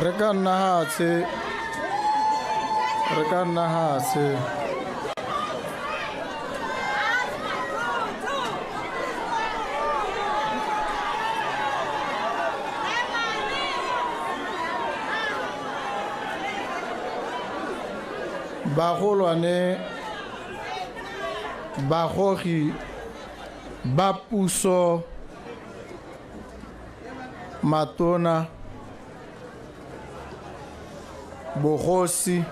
Re ka nna hatshe bagolwane bagogi ba puso matona bogosi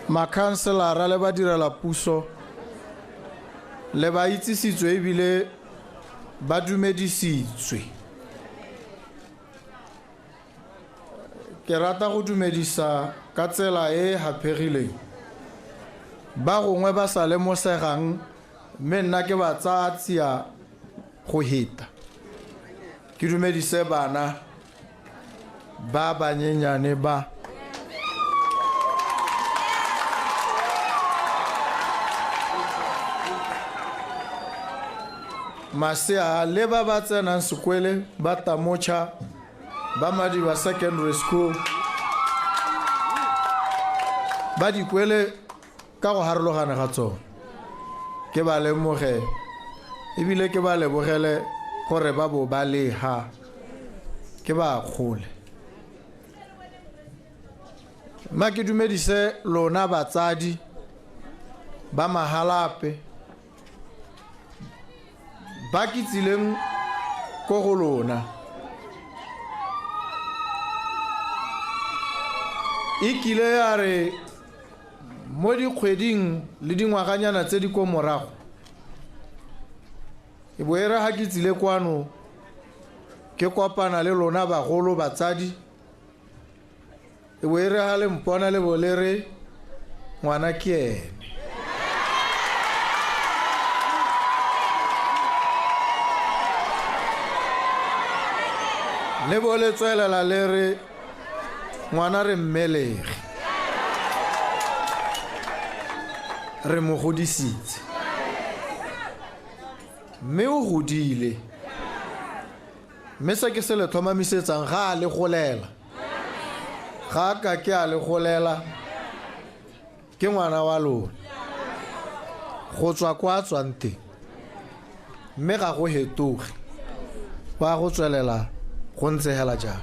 makhanselara le ba direla puso le ba itsisitswe ebile ba dumedisitswe. Ke rata go dumedisa ka tsela e hapegileng ba gongwe ba sa lemosegang mme nna ke ba tsaya tsia go heta. Ke dumedise bana ba banyenyane ba masea le ba ba tsenang sekwele ba Tamocha ba Madiba Secondary School ba dikwele ka go harologana ga tsona. Ke ba lemoge ebile ke ba lebogele gore ba bo ba leha ke ba kgole. Ma ke dumedise lona batsadi ba mahalape ba kitsileng ko go lona. Ikile ya re mo dikgweding le dingwaganyana tse di ko morago e boere ha kitsile kwano ke kopana le lona bagolo batsadi e boere ha le mpona le bolere ngwana ke ene. Le bole tswelela le re ngwana re mmelege re mo godisitse mme o godile mme se ke se le tlhomamisetsang ga a le golela ga ka ke a le golela ke ngwana wa lona go tswa kwa tswang teng mme ga go hetoge ba go tswelela go ntse hela jang.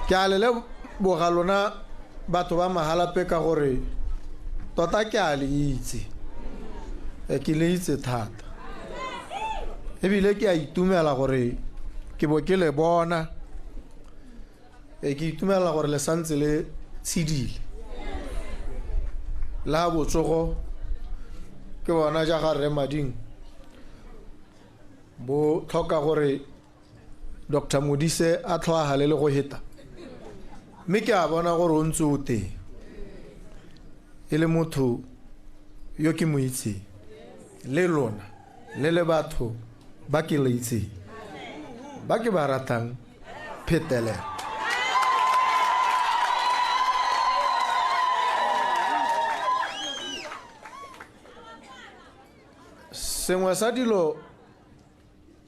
Ke a le boga lona batho ba mahalape ka gore tota ke a le itse ke le itse thata ebile ke a itumela gore ke bo ke le bona ke itumela gore le santse le tshidile la botsogo ke bona ja ga Rre Mading bo tlhoka gore Dr. Modise a tlhoagale le go heta mme ke a bona gore o ntse o teng e le motho yo ke mo itseng le lona le le batho ba ke le itseng ba ke ba ratang phetelela. Sengwe sa dilo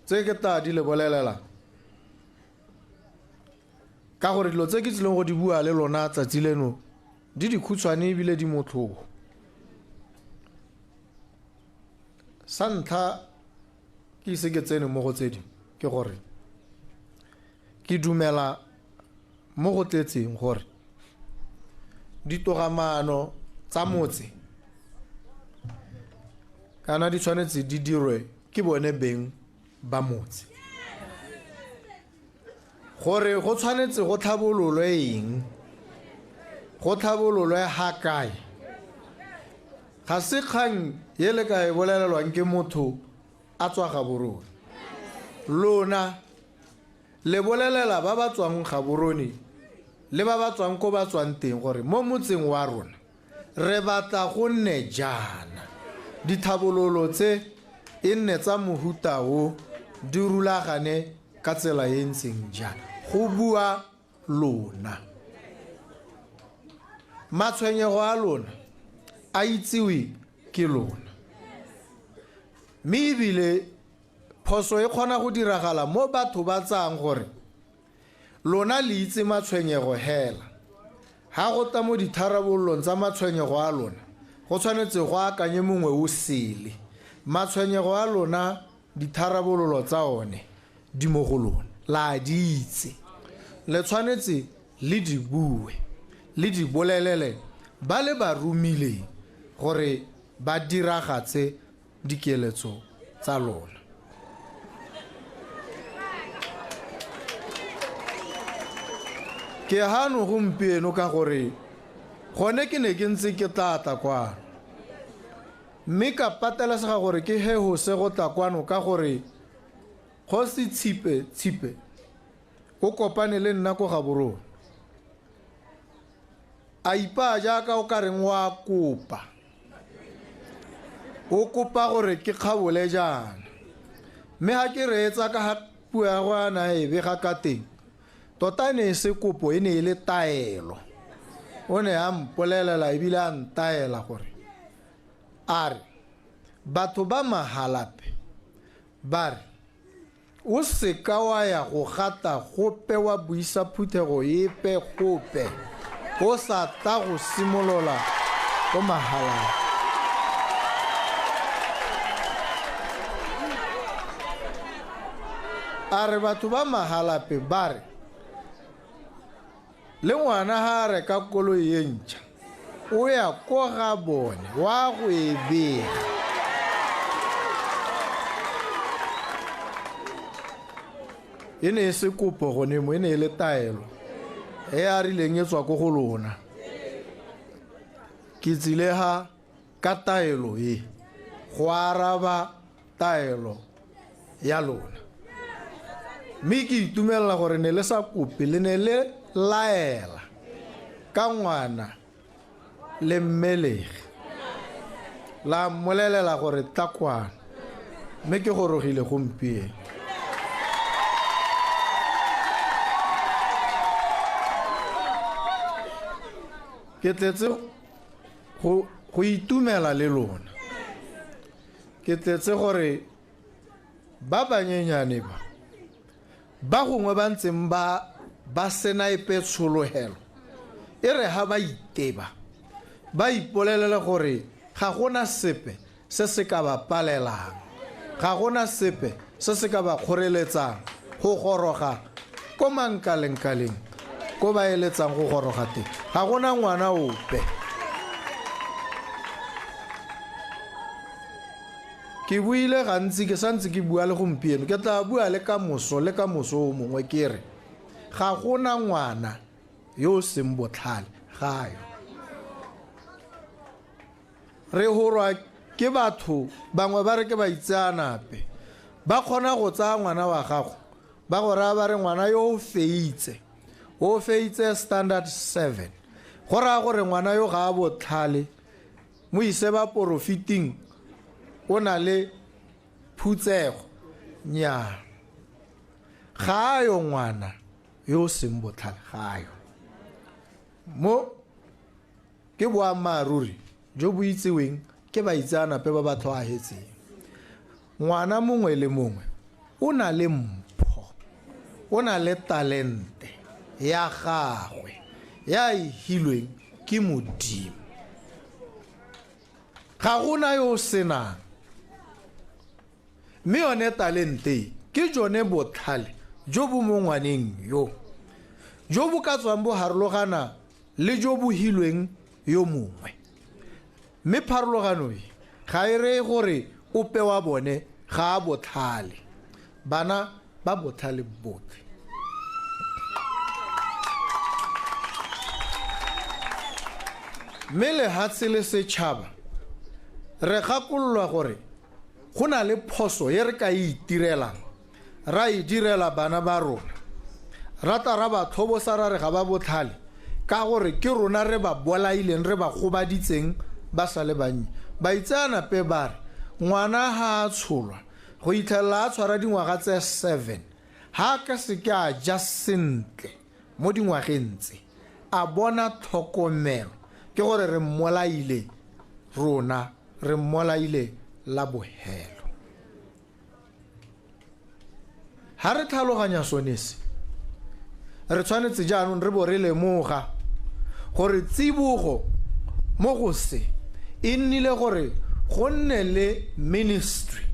tse ke ta di le bolelela ka gore dilo tse ke tsileng go di bua le lona tsatsi leno di dikhutshwane ebile di motlhogo. Sa ntlha ke ise ke tsene mo go tse di ke gore ke dumela mo go tletseng gore ditogamano tsa motse kana di tshwanetse di dirwe ke bone beng ba motse gore go tshwanetse go tlhabololwe eng go tlhabololwe ha kae ga se kgang ye le ka e bolelelwang ke motho a tswa Gaborone. Lona le bolelela ba ba tswang Gaborone le ba ba tswang ko ba tswang teng gore mo motseng wa rona re batla go nne jana dithabololo tse e nne tsa mohuta o di rulagane ka tsela e ntseng jana go bua lona. Matshwenyego a lona a itsewe ke lona mme ebile phoso e kgona go diragala mo batho ba tsang gore lona le itse matshwenyego hela ha go ta mo ditharabololong tsa matshwenyego a lona go tshwanetse go akanye mongwe o sele matshwenyego a lona ditharabololo tsa one di mo go lona la di itse le tshwanetse le di bue le di bolelele ba le ba rumile gore ba diragatse dikeletso tsa lona. Ke hano gompieno ka gore gone ke ne ke ntse ke tata kwano mme ka patelesega gore ke he go se go tla kwano ka gore go se tshipe o kopane le nna ko ga borona a ipa jaaka o ka reng wa kopa o kopa gore ke kgabole jana mme ha ke reetsa ka ha puo ya go ana e be ga ka teng tota ne se kopo e ne e le taelo o ne a mpolelela ebile a ntaela gore a re batho ba mahalape ba re o seka wa ya go gata gope wa buisa phuthego epe gope o sa ta go simolola go mahalape a re batho ba mahalape ba re le ngwana ha re ka koloi e ntšha o ya ko ga bone wa go e bega e ne e se kopo gone mo e ne e le taelo e a rileng e tswa ko go lona ke tsile ha ka taelo e go araba taelo ya lona mme ke itumelela gore ne le sa kope le ne le laela ka ngwana le mmelege la mmolelela gore takwana mme ke gorogile gompieno ke tletse go itumela le lona ke tletse gore ba banyenyane ba gongwe ba ntseng ba sena epe tsholohelo e re ha ba iteba ba ipolelele gore ga gona sepe se se ka ba palelang ga gona sepe se se ka ba kgoreletsang go goroga ko mankalenkaleng ko ba eletsang go goroga teng ga gona ngwana ope ke buile gantsi ke santse ke bua le gompieno ke tla bua le ka moso o mongwe ke re ga gona ngwana yo o seng botlhale gayo re horwa ke batho bangwe ba re ke ba itseanape ba kgona go tsaya ngwana wa gago ba go raya ba re ngwana yo o feitse standard 7 go raya gore ngwana yo ga a botlhale mo ise ba profiting o na le phutsego nya ga yo ngwana yo seng botlhale ga yo mo ke boammaruri jo bo itseweng ke ba itseanape ba batho a hetseng ngwana mongwe le mongwe o na le mpho o na le talente ya gagwe ya ihilweng ke Modimo ga gona yo senang mme yone talente ke jone botlhale jo bo mo ngwaneng yo jo bo ka tswang bo harologana le jo bo hilweng yo mongwe mme pharologano e ga e re gore ope wa bone ga a botlhale bana ba botlhale botlhe mme lehatshe le setšhaba re gakolola gore go na le phoso e re ka itirelang ra e direla bana ba rona rata ra ba tlhobosa ra re ga ba botlhale ka gore ke rona re ba bolaileng re ba gobaditseng ba sa le bannye ba itseanape ba re ngwana ha a tsholwa go itlhelela a tshwara dingwaga tse 7 ha ka se ke a ja sentle mo dingwageng tse a bona tlhokomelo ke gore re mmolaile rona re mmolaile la bohelo ha re tlhaloganya sonese re tshwanetse jaanong re bo re lemoga gore tsibogo mo go se e nnile gore go nne le ministry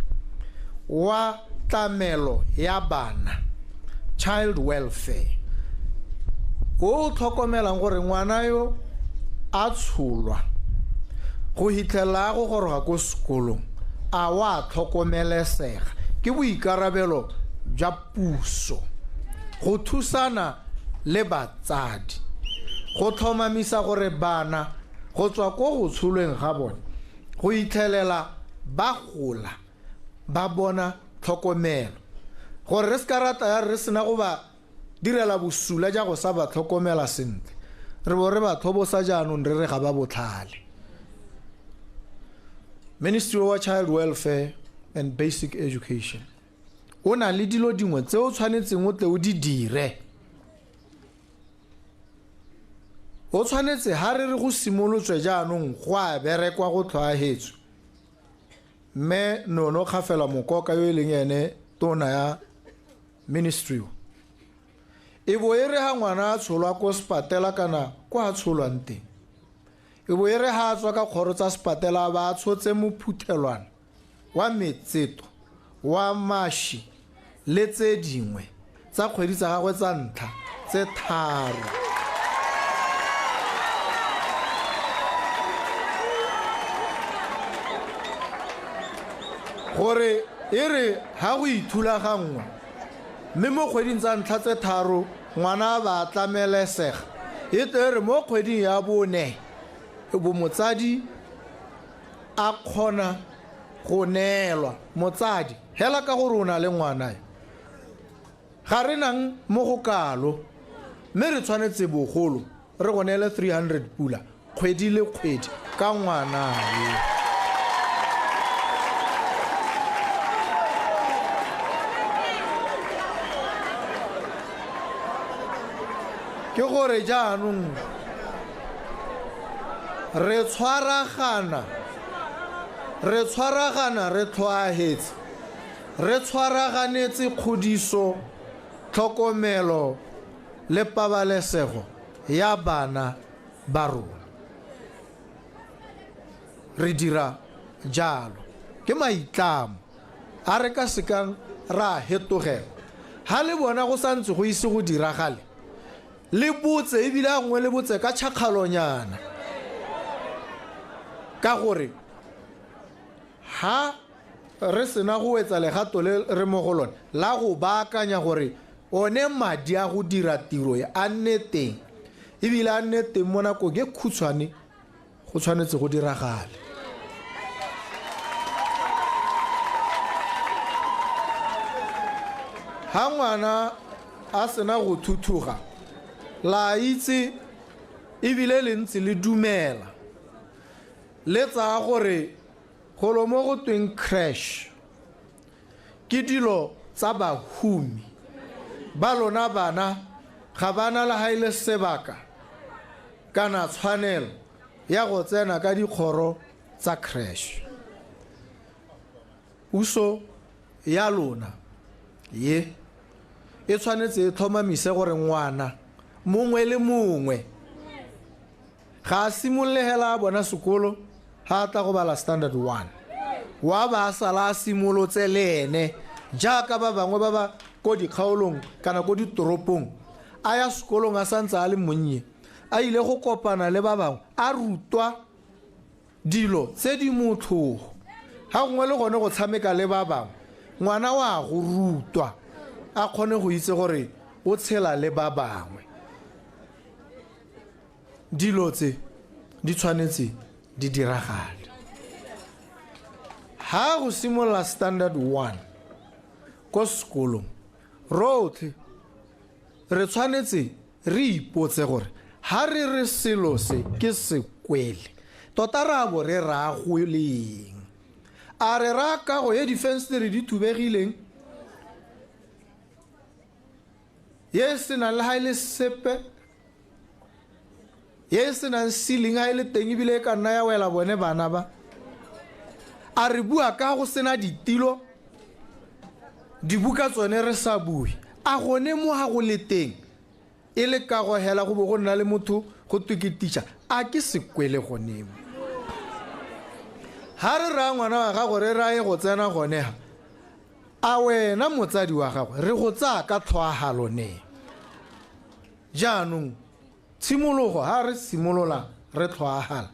wa tlamelo ya bana, child welfare, o tlhokomelang gore ngwana yo a tsholwa go hitlhela go goroga ko sekolong a wa tlhokomelesega ke boikarabelo jwa puso go thusana le batsadi go tlhomamisa gore bana go tswa ko go tsholweng ga bone go itlhelela ba gola ba bona tlhokomelo gore re sekarata ya re sena go ba direla bosula ja go sa ba tlhokomela sentle re bo re ba thobosa jaanong re re ga ba botlhale. Ministry of Child Welfare and Basic Education o na le dilo dingwe tse o tshwanetseng o tle o di dire. O tshwanetse ha re re go simolotswe jaanong go a berekwa go tlhoahetswe mme nono khafela mokoka yo leng ene tona ya ministry e bo ere ha ngwana a tsholwa ko sepatela kana ko a tsholwang teng e bo ere ha a tswa ka kgoro tsa sepatela ba tshotse mophuthelwana wa metseto wa mashi le tse dingwe tsa kgwedi tsa gagwe tsa ntlha tse 3 gore e re ha go ithulagangwa mme mo kgweding tsa ntlha tse 3 ngwana ba tlamelesega e tere mo kgweding ya bone e bo motsadi a khona go neelwa motsadi hela ka gore ona le ngwana ga re nang mo go kalo mme re tshwanetse bogolo re go neele 300 pula kgwedi le kgwedi ka ngwana ke gore jaanong re tshwaragana re tlhoahetse re tshwaraganetse kgodiso tlhokomelo le pabalesego ya bana ba rona re dira jalo ke maitlamo a re ka sekang ra hetogela ha le bona go santse go ise go diragale le botse e bile ngwe le botse ka tšhakgalonyana ka gore ha re sena go etsa legato le re mo go lone la go baakanya gore one madi a go dira tiro a nne teng e bile a nne teng mo nako ke khutshwane go tshwanetse go diragale ha ngwana a sena go thuthuga la itse e bile le ntse le dumela le tsa gore golo mo go tweng crash ke dilo tsa bahumi ba lona bana ga bana la haile sebaka kana tshwanelo ya go tsena ka dikgoro tsa crash uso ya lona ye e tshwanetse e tlhomamise gore ngwana mongwe le mongwe ga simolehela a bona sekolo ha tla go bala standard 1 wa ba sala simolotse le ene jaaka ba bangwe ba ba ko dikgaolong kana ko ditoropong a ya sekolong a santse a le monnye a ile go kopana le ba bangwe a rutwa dilo tse di motho ha ngwe le gone go tshameka le ba bangwe ngwana wa go rutwa a kgone go itse gore o tshela le ba bangwe dilo tse di tshwanetse di diragale ha go simolla standard 1 ko sekolong rotlhe re tshwanetse re ipotse gore ha re re selo se ke sekwele tota ra bo re ragoleng a re ra ka go ye difenstere di thubegileng ye se na le ha ile sepe ye se na ceiling ha ile teng ebile ka nna ya wela bone bana ba a re bua ka go sena ditilo dibuka tsone re sa bue a gone mo ha go le teng e le ka go hela go bo go nna le motho go tukitiša a ke sekwele gone mo ha re ra ngwana wa gago re rae go tsena gone ha a wena motsadi wa gago re go tsaya ka tlhoagalo ne jaanong tshimologo ha re simolola re tlhoagala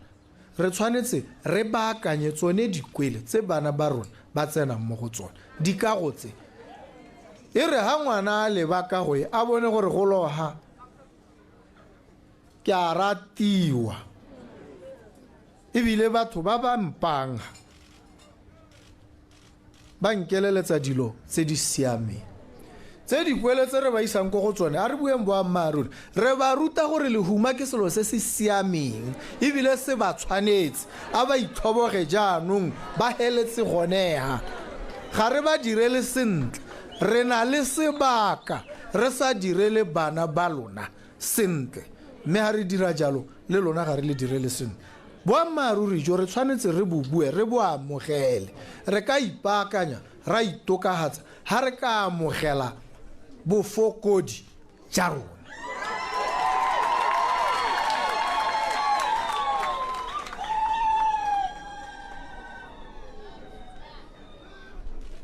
re tshwanetse re baakanye tsone dikwele tse bana ba rona ba tsena mo go tsone di ka go tse e re ha ngwana a leba ka go a bone gore go loha ke a ratiwa ebile batho ba ba mpang ba nkeleletsa dilo tse di siameng tse dikwele tse re ba isang go go tsone a re bueng boammaaruri re ba ruta gore lehuma ke selo se se siameng ebile se ba tshwanetse a ba ithoboge jaanong ba heletse goneha ga re ba direle sentle re na le sebaka re sa direle bana ba lona sentle mme ha re dira jalo le lona ga re le direle sentle boammaaruri jo re tshwanetse re bubue re bo amogele re ka ipaakanya ra itokagatsa ha re ka amogela bofokodi ja rona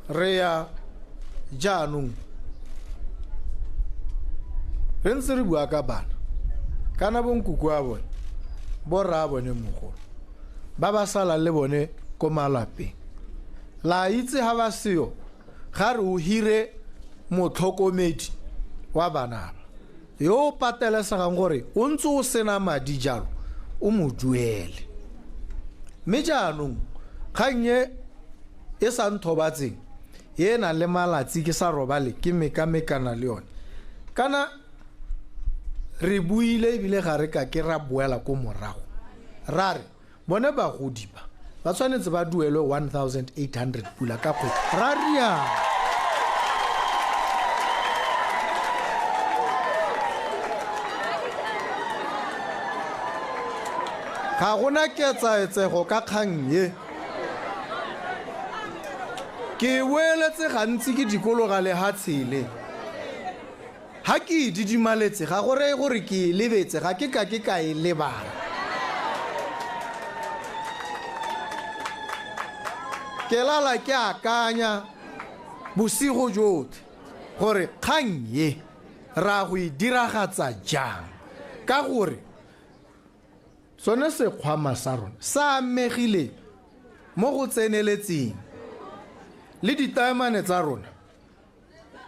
re ya jaanong re ntse re bua ka bana kana bonkuku a bone borra bone mogolo ba ba sala le bone ko malapeng la itse ha ba seo ga re o hire motlhokomedi wa bana yo patelesegang gore o ntse o sena madi jalo o mo duele mme jaanong kganye e sa nthobatseng e na le malatsi ke sa robale ke mekamekana le yone kana re buile ebile ga re ka ke ra boela ko morago ra re bone bagodi ba tshwanetse ba duelwe 1800 pula ka kgwedi ra rialo ga gona ketsaetsego ka kgang ye ke boeletse gantsi ke dikologa le ha tshele ha ke didimaletse ga gore gore ke lebetse ga ke ka e lebala ke lala ke akanya bosigo jotlhe gore kgang ye ra go e diragatsa jang ka gore sone sekgwama sa rona sa amegile mo go tseneletseng le ditaemane tsa rona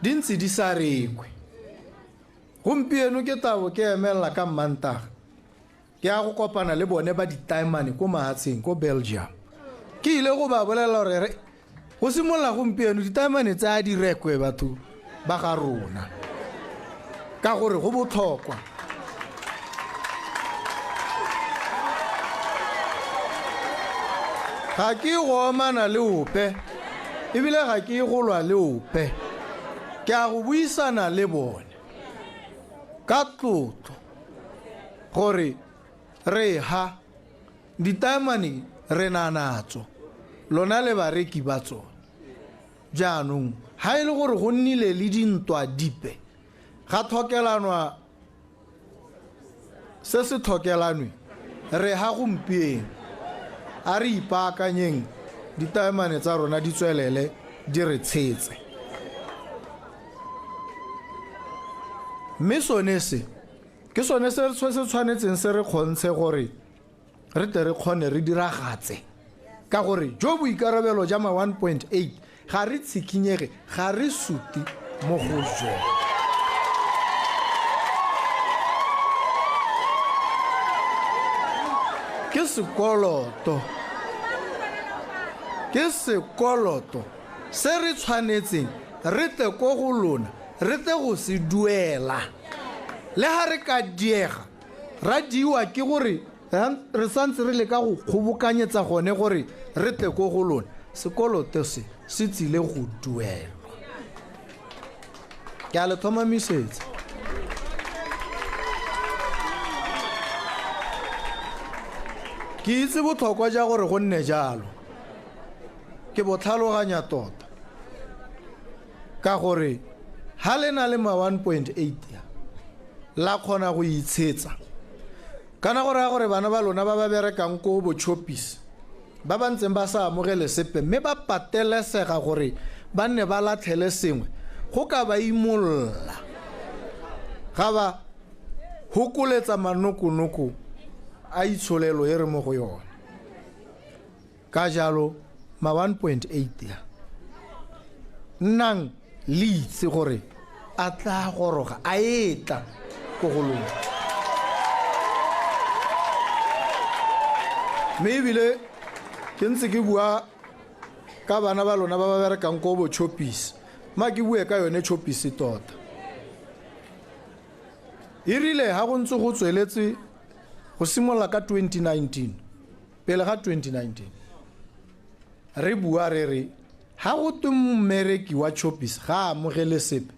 di ntse di sa rekwe gompieno ke tabo ke emelela ka Mantaga ke a go kopana le bone ba ditaemane ko mahatsheng ko Belgium ke ile go ba bolela gore go simolola gompieno ditaemane tsa di rekwe batho ba ga rona ka gore go botlhokwa ga ke go amana le ope ebile ga ke go lwa le ope ke a go buisana le bone ka tlotlo gore re ha ditaemane re na natso lona le bareki ba tsone jaanong ha e le gore go nnile le dintwa dipe ga tlhokelanwa se se tlhokelanwe re ha gompieno a re ipaakanyeng ditaemane tsa rona di tswelele di re tshetse mme sone se ke sone se tshwanetseng se re kgontshe gore re tle re kgone re diragatse ka gore jo boikarabelo ja ma 1.8 ga re tshikinyege ga re suti mo go jo ke sekoloto se re tshwanetseng re tle ko go lona re tle go se duela le ha re ka diega ra diwa ke gore re santse re le ka go kgobokanyetsa gone gore re tle ko go lona sekoloto se tsile go duelwa ke a le thomamisetsa ke itse botlhokwa ja gore go nne jalo ke bo tlhaloganya tota ka gore ha le na le ma 1.8 la khona go itshetsa kana gore bana ba lona ba ba berekang ko bo chopis ba ba ntseng ba sa amogele sepe mme ba patelesega gore ba nne ba latlhele sengwe go ka ba imolla ga ba hokoletsa manokonoko a itsholelo e re mo go yona ka jalo ma 1.8 ya nnang le itse gore a tla goroga a etla go golong mme ebile ke ntse ke bua ka bana ba lona ba ba berekang ko bo chopis ma ke bue ka yone chopis tota e rile ha go ntse go tsweletse go simolla ka 2019 pele ga 2019 re bua re ha go twe mmereki wa chopis ga amogele sepe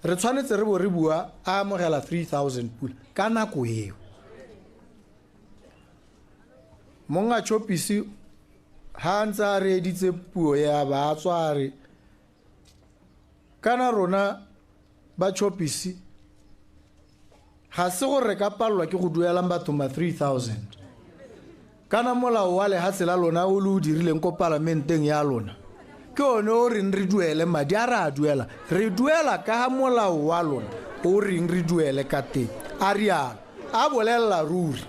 re tshwanetse re bo re bua a amogela 3000 pula ka nako eo monga chopis ha ntse re editse puo ya ba tsware kana rona ba chopis ga se gore ka pallwa ke go duela batho ma 3000 kana molao wa le ha tsela lona o le o dirileng ko parlamenteng ya lona ke one o re duele madi a ra duela re duela ka ha molao wa lona o re duele ka teng a rialo a bolella ruri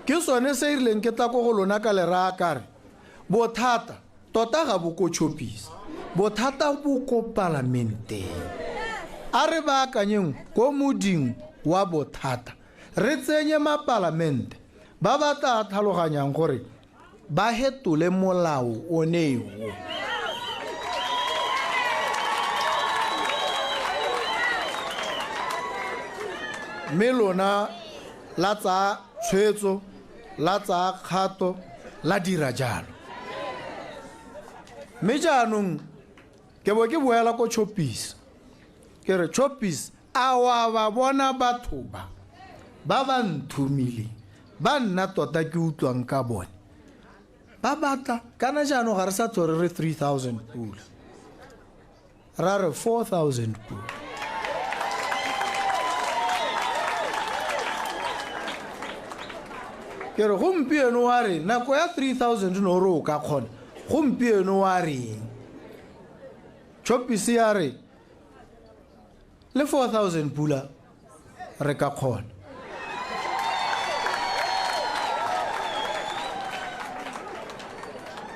ke sone se irileng ke tla go go lona ka lera kare bothata tota ga bo ko chopis bothata bo ko parlamenteng a re ba akanyeng ko moding wa bothata re tsenye mapalamente ba ba tla tlhaloganyang gore ba hetole molao o neo mme lona la tsa tshwetso la tsa kgato la dira jalo mme jaanong ke bo ke boela ko chopis ke re chopis a wa ba bona batho ba nthumile ba nna tota ke utlwang ka bone ba batla kana jaanong ga re sa tsore re 3000 pula ra re 4000 pula ke re gompieno wa re nako ya 3000 no re o ka kgona gompieno wa reng chopis ya re le 4000 pula re ka kgona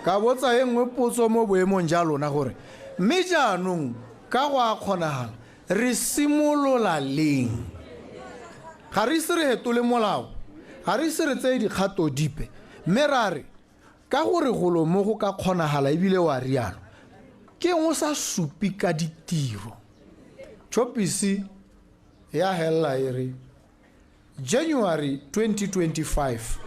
ka botsa engwe potso mo boemong ja lona gore mme jaanong ka go a kgonagala re simolola leng ga re ise re hetole molao ga re ise re tseye dikgato dipe mme ra re ka gore golo mo go ka kgonagala ebile wa rialo ke ngo sa supi ka ditiro chopis ya hella e re January 2025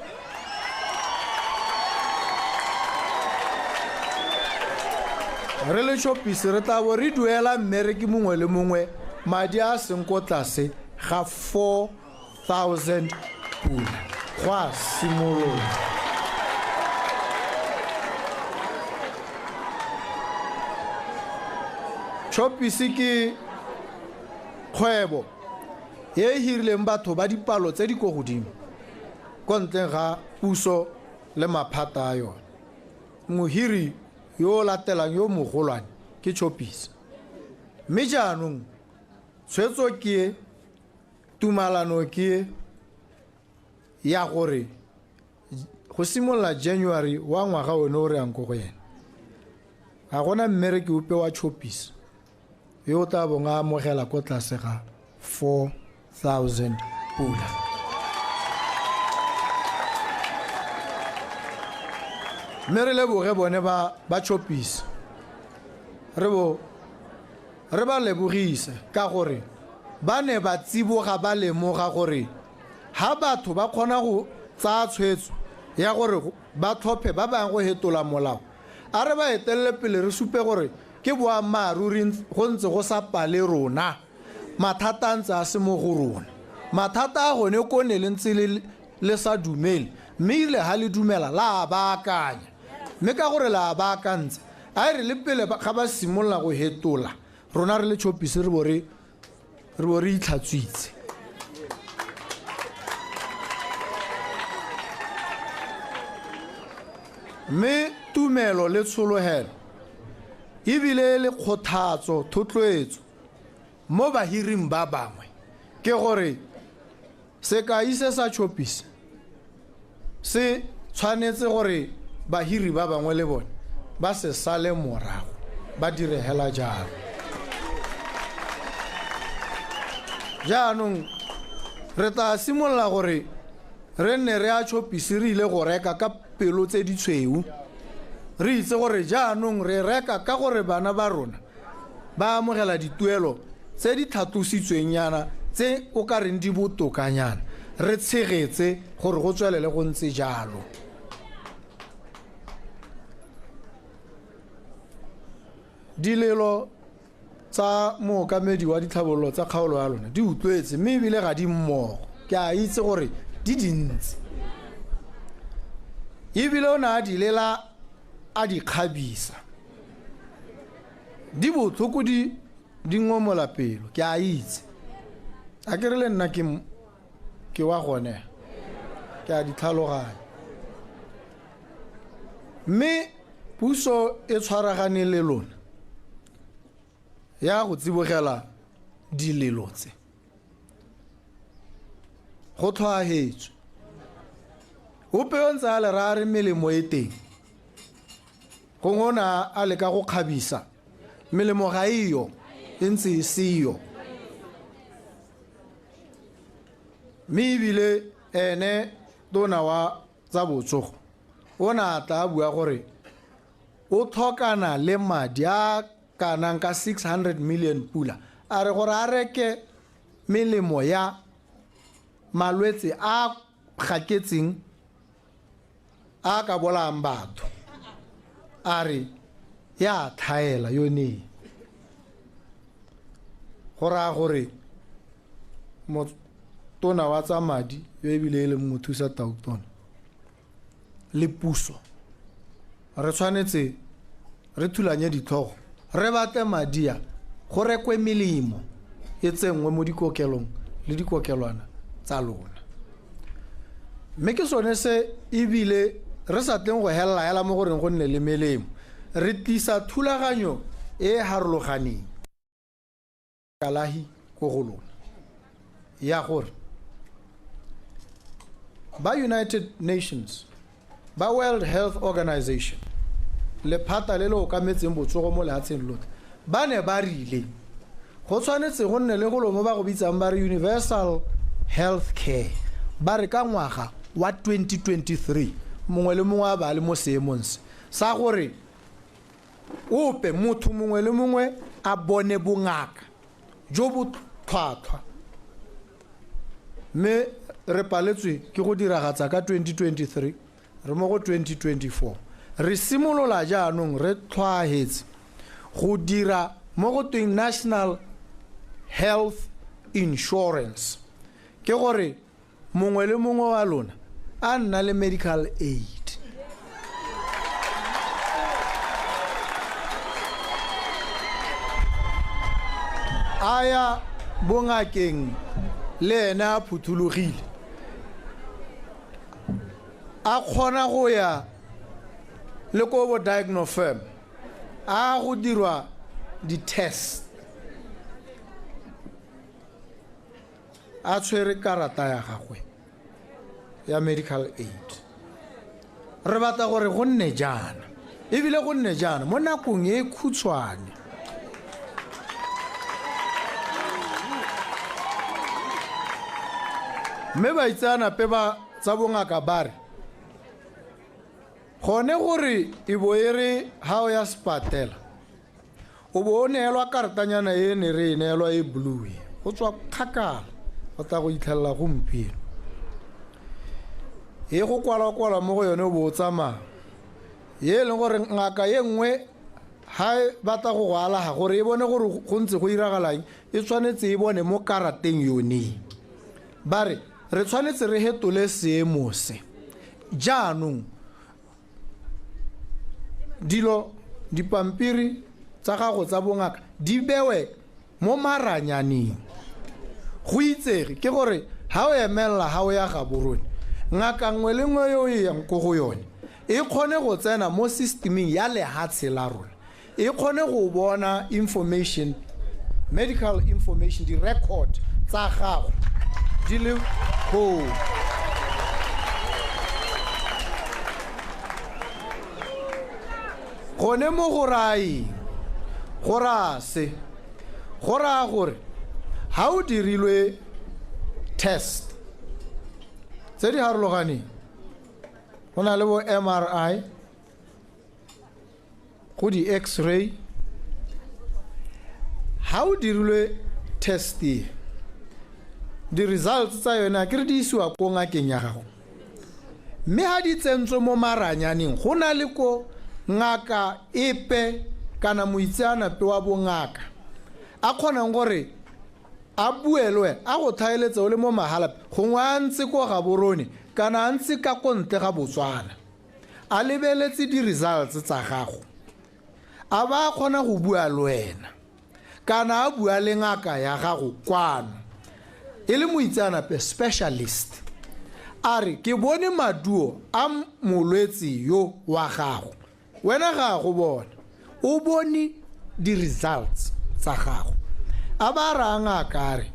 re le chopis re tla bo re duela mmereki mongwe le mongwe madi a seng ko tlase ga 4000 pula go a simolola chopis ke kgwebo e hirileng batho ba dipalo tse di go godimo ko ntle ga puso le maphata a yone mohiri yo latelang yo mogolwane ke chopis mme jaanong tshwetso ke tumalano ke ya gore go simolola January wa ngwaga one o re yang go go yena ga gona mmereki ope wa chopis yo ta bonga amogela ko tlase ga 4000 pula mme re leboge bone ba chopis re ba lebogise ka gore ba ne ba tsiboga ba lemoga gore ha batho ba kgona go tsaya tshwetso ya gore ba tlhophe ba bang go hetola molao a re ba etelele pele re supe gore ke boammaaruri go ntse go sa pale rona mathata a ntse a se mo go rona mathata a gone ko ne le ntse le sa dumele mme ile ha le dumela la baakanya mme ka gore la baakantse a re le pele ga ba simolola go hetola rona re le chopisi re bo re itlhatswitse mme tumelo le tsholohelo ebile le kgothatso thotloetso mo bahiring ba bangwe ke gore sekai se sa chopisi se tshwanetse gore bahiri ba bangwe le bone ba se sale morago ba dire hela jalo jaanong re tla simolla gore re nne re a chopisi re ile go reka ka pelo tse di tshweu re itse gore jaanong re reka ka gore bana ba rona ba amogela dituelo tse di thatositsweng yana tse o ka reng di botokanyana re tshegetse gore go tswelele go ntse jalo dilelo tsa mookamedi wa ditlhabololo tsa kgaolo ya lona di utlwetse mme ebile ga di mmogo ke a itse gore di dintsi ebile o ne a di lela a di kgabisa di botlhoko di ngomola pelo ke a itse a ke re le nna ke wa gone ke a di tlhaloganya mme puso e tshwaragane le lona ya go tsibogela dilelo tse go tlhoagetswe ope o ntse a le ra re melemo e teng gongwe o na a leka go kgabisa melemo ga iyo e ntse e seyo mme ebile ene tona wa tsa botsogo o na tla a bua gore o tlhokana le madi a kanang ka 600 million pula a re gore a reke melemo ya malwetse a gaketseng a ka bolang batho a re ya thaela yone gore motona wa tsa madi yo ebile e leng mothusa tautona le puso re tshwanetse re thulanye ditlhogo re bate madia go rekwe melemo e tsengwe mo dikokelong le dikokelwana tsa lona mme ke sone se ebile re sa teng go hela mo goreng go nne le melemo re tlisa thulaganyo e harologaneng kalahi go go lona ya gore ba United Nations ba World Health Organization le phata le le okametseng botsogo mo lehatsheng lotlhe ba ne ba rile go tshwanetse go nne le go mo ba go bitsang ba re universal health care ba re ka ngwaga wa 2023 mongwe le mongwe a ba le mo seemong sa gore ope motho mongwe le mongwe a bone bongaka jo bo tlhwatlhwa mme re paletswe ke go diragatsa ka 2023 re mo go 2024 re simolola jaanong re tlhwaetse go dira mo go tweng national health insurance ke gore mongwe le mongwe wa lona a nna le medical aid aya bongakeng le ena a phuthulogile a kgona go ya le ko bo diagnofirm a go dirwa di-test a tshwere karata ya gagwe ya medical aid re batla gore go nne jana ebile go nne jana mo nakong e khutshwane mme ba itsanape ba tsa bongaka ba re gone gore e bo e re ha o ya sepatela o bo o neelwa karatanyana e ne re e neelwa e blue go tswa kgakala go tla go itlhelela gompieno e go kwala mo go yone o bo o tsamaya ye leng gore ngaka ye nngwe ha batla go go alaga gore e bone gore go ntse go iragalang e tshwanetse e bone mo karateng yone ba re re tshwanetse re hetole seemo se jaanong dilo dipampiri tsa gago tsa bongaka di bewe mo maranyaneng go itsege ke gore ha o emella ha o ya Gaborone ngaka nngwe le nngwe yo e yang ko go yone e kgone go tsena mo systeming ya lehatshe la rona e kgone go bona information medical information di record tsa gago di le go gone mo go rai go rase go ra gore ha o dirilwe test tse di harologaneng go na le bo MRI go di X-ray ha o dirilwe test di results tsa yona ke re di isiwa ko ngakeng ya gago mme ha di tsentswe mo maranyaneng go na le ko ngaka epe kana moitseanape wa bongaka a kgonang gore a buelwe a go thaeletse o le mo mahala gongwe a ntse ko Gaborone kana a ntse ka konte ga Botswana a lebeletse di results tsa gago a ba kgona go bua le wena kana a bua le ngaka ya gago kwano e le moitseanape specialist a re ke bone maduo a molwetsi yo wa gago wena ga go bona o bone di results tsa gago a ba ra ngaka re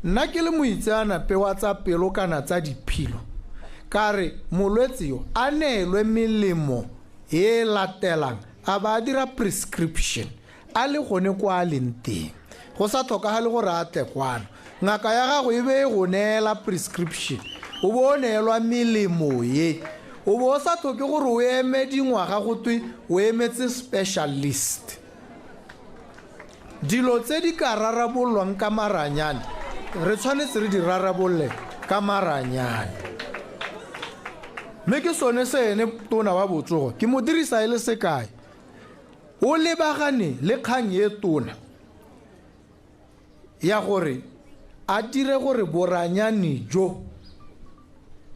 nna ke le moitseanape wa tsa pelo kana tsa diphilo ka re molwetsi yo a neelwe melemo e latelang a ba dira prescription a le gone kwa a leng teng go sa tlhokagale gore a tekwano ngaka ya gago e be go neela prescription o bo neelwa melemo ye o bo sa tlhoke gore o eme dingwaga go twe o emetse specialist dilo tse di ka rarabolwang ka maranyane re tshwanetse re di rarabolle ka maranyane mme ke sone se ene tona wa botsogo ke mo dirisa e le sekae o lebagane le kgang ye tona ya gore a dire gore boranyane jo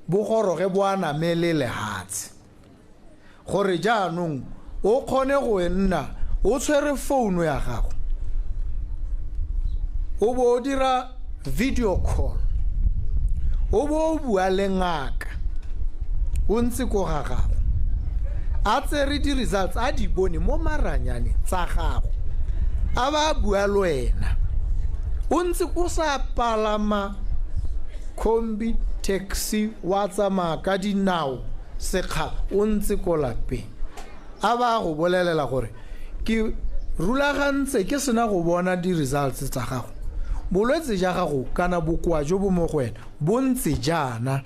bo goroge bo anamele lehatshe gore jaanong o kgone go nna o tshwere founu ya gago o bo dira video call o bo bua le ngaka o ntse ko ga gago a tsere di results a di bone mo maranyane tsa gago a ba bua le wena o ntse o sa palama kombi taxi wa tsamaya ka dinao sekgala o ntse ko lapeng a ba go bolelela gore ke rulagantse ke sena go bona di results tsa gago bolwetse ja gago kana bokoa jo bo mo go wena bo ntse jaana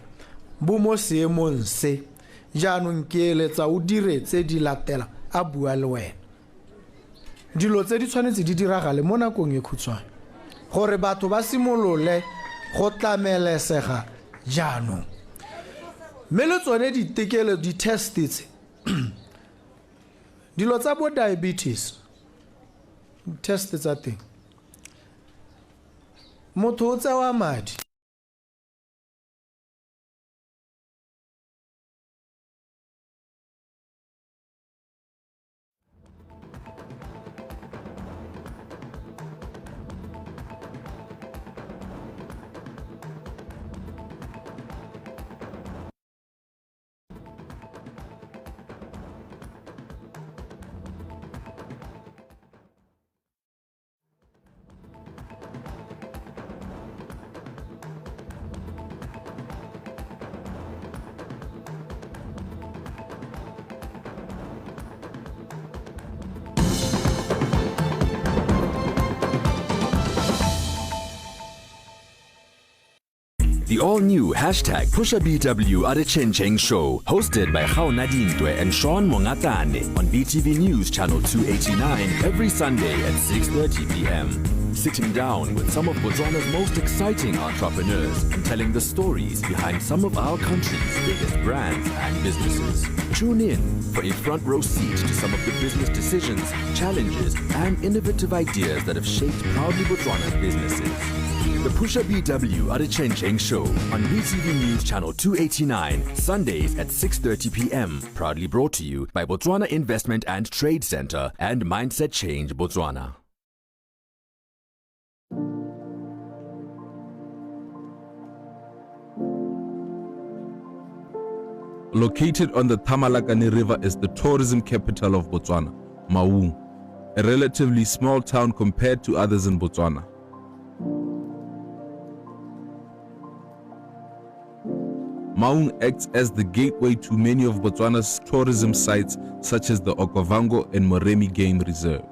bo mo seemong se jaanong ke eletsa o diretse di latela a bua le wena dilo tse di tshwanetse di diragale mo nakong e khutshwane gore batho ba simolole go tlamelesega jaanong mme le tsone ditekelo di-test tse dilo tsa bo diabetes test tsa teng motho o tsewa madi The all-new #PushaBW at a Chencheng Show, hosted by Khao Nadintwe and Sean Mongatane on BTV News Channel 289 every Sunday at 6:30 p.m. Sitting down with some of Botswana's most exciting entrepreneurs and telling the stories behind some of our country's biggest brands and businesses. Tune in for a front row seat to some of the business decisions, challenges, and innovative ideas that have shaped Proudly Botswana's businesses. The Pusha BW Adichencheng Show on BTV News Channel 289, Sundays at 6:30 p.m. Proudly brought to you by Botswana Investment and Trade Center and Mindset Change Botswana. Located on the Tamalakane River is the tourism capital of Botswana, Maun, a relatively small town compared to others in Botswana. Maun acts as the gateway to many of Botswana's tourism sites such as the Okavango and Moremi Game Reserve.